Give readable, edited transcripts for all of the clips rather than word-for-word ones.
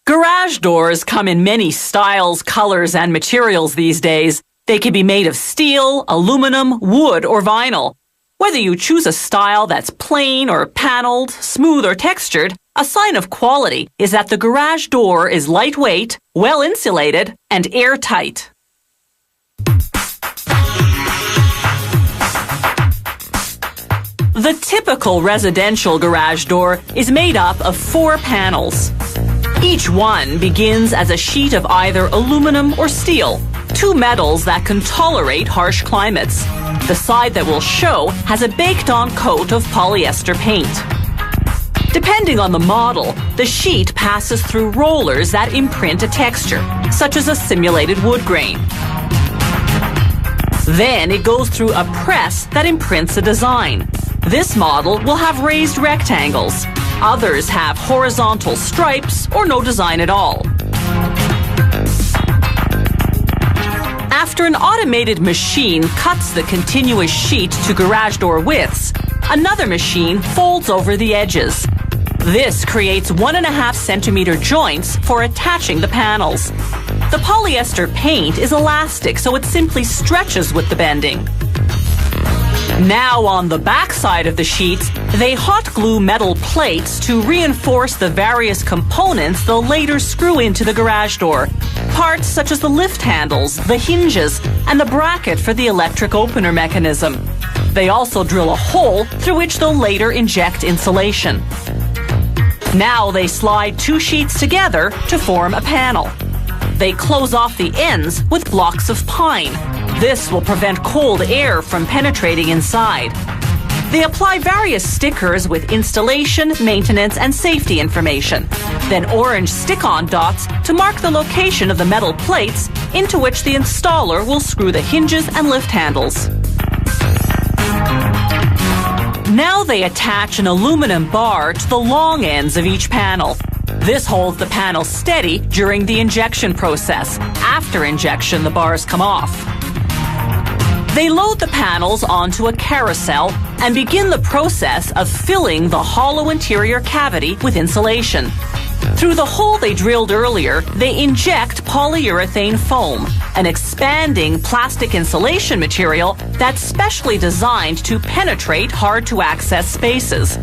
Garage doors come in many styles, colors, and materials these days. They can be made of steel, aluminum, wood, or vinyl. Whether you choose a style that's plain or paneled, smooth or textured, a sign of quality is that the garage door is lightweight, well insulated, and airtight. The typical residential garage door is made up of 4 panels. Each one begins as a sheet of either aluminum or steel, 2 metals that can tolerate harsh climates. The side that will show has a baked-on coat of polyester paint. Depending on the model, the sheet passes through rollers that imprint a texture, such as a simulated wood grain. Then it goes through a press that imprints a design. This model will have raised rectangles. Others have horizontal stripes or no design at all. After an automated machine cuts the continuous sheet to garage door widths, another machine folds over the edges. This creates 1.5 centimeter joints for attaching the panels. The polyester paint is elastic, so it simply stretches with the bending. Now on the back side of the sheets, they hot glue metal plates to reinforce the various components they'll later screw into the garage door. Parts such as the lift handles, the hinges, and the bracket for the electric opener mechanism. They also drill a hole through which they'll later inject insulation. Now they slide 2 sheets together to form a panel. They close off the ends with blocks of pine. This will prevent cold air from penetrating inside. They apply various stickers with installation, maintenance, and safety information. Then orange stick-on dots to mark the location of the metal plates into which the installer will screw the hinges and lift handles. Now they attach an aluminum bar to the long ends of each panel. This holds the panel steady during the injection process. After injection, the bars come off. They load the panels onto a carousel and begin the process of filling the hollow interior cavity with insulation. Through the hole they drilled earlier, they inject polyurethane foam, an expanding plastic insulation material that's specially designed to penetrate hard-to-access spaces.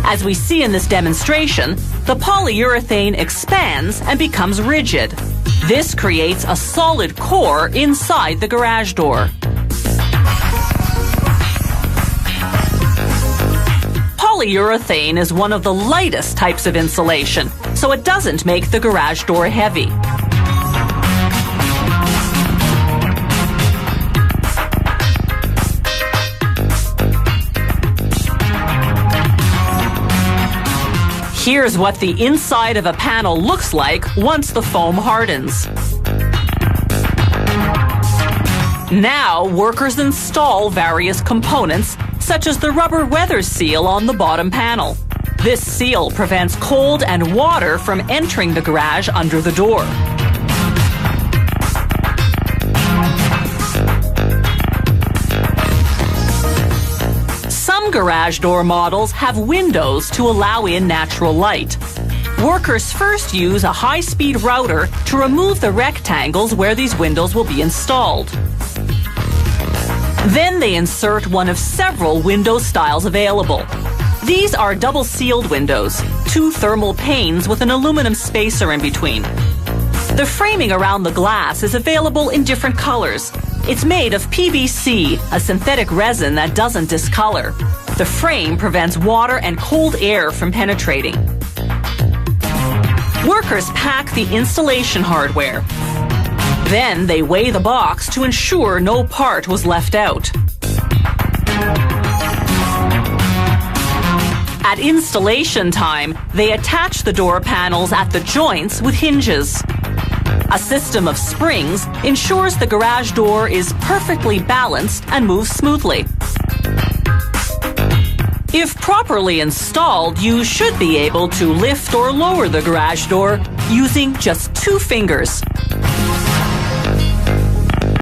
As we see in this demonstration, the polyurethane expands and becomes rigid. This creates a solid core inside the garage door. Polyurethane is one of the lightest types of insulation, so it doesn't make the garage door heavy. Here's what the inside of a panel looks like once the foam hardens. Now, workers install various components, such as the rubber weather seal on the bottom panel. This seal prevents cold and water from entering the garage under the door. Some garage door models have windows to allow in natural light. Workers first use a high-speed router to remove the rectangles where these windows will be installed. Then they insert one of several window styles available. These are double-sealed windows, 2 thermal panes with an aluminum spacer in between. The framing around the glass is available in different colors. It's made of PVC, a synthetic resin that doesn't discolor. The frame prevents water and cold air from penetrating. Workers pack the installation hardware. Then they weigh the box to ensure no part was left out. At installation time, they attach the door panels at the joints with hinges. A system of springs ensures the garage door is perfectly balanced and moves smoothly. If properly installed, you should be able to lift or lower the garage door using just 2 fingers.